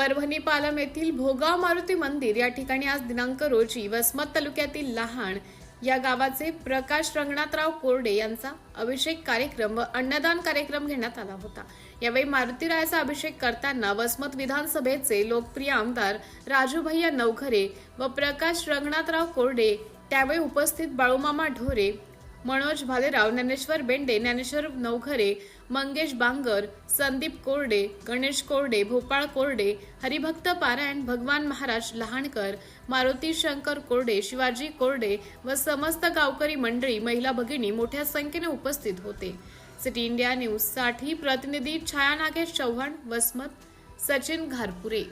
परभणी पालम येथील भोगाव मारुती मंदिर या ठिकाणी आज दिनांक रोजी वसमत तालुक्यातील लहान या गावाचे प्रकाश रंगनाथराव कोरडे यांचा अभिषेक कार्यक्रम व अन्नदान कार्यक्रम घेण्यात आला होता। यावेळी मारुतीरायाचा अभिषेक करताना वसमत विधानसभेचे लोकप्रिय आमदार राजूभैया नवघरे व प्रकाश रंगनाथराव कोरडे, त्यावेळी उपस्थित बाळूमामा ढोरे, मनोज भालेराव, ज्ञानेश्वर बेंडे, ज्ञानेश्वर नवघरे, मंगेश बांगर, संदीप कोरडे, गणेश कोरडे, भोपाळ कोरडे, हरिभक्त पारायण, भगवान महाराज लहानकर, मारुती शंकर कोरडे, शिवाजी कोरडे व समस्त गावकरी मंडळी, महिला भगिनी मोठ्या संख्येने उपस्थित होते। सिटी इंडिया न्यूज साठी प्रतिनिधी छाया नागेश चव्हाण, वसमत, सचिन घारपुरे।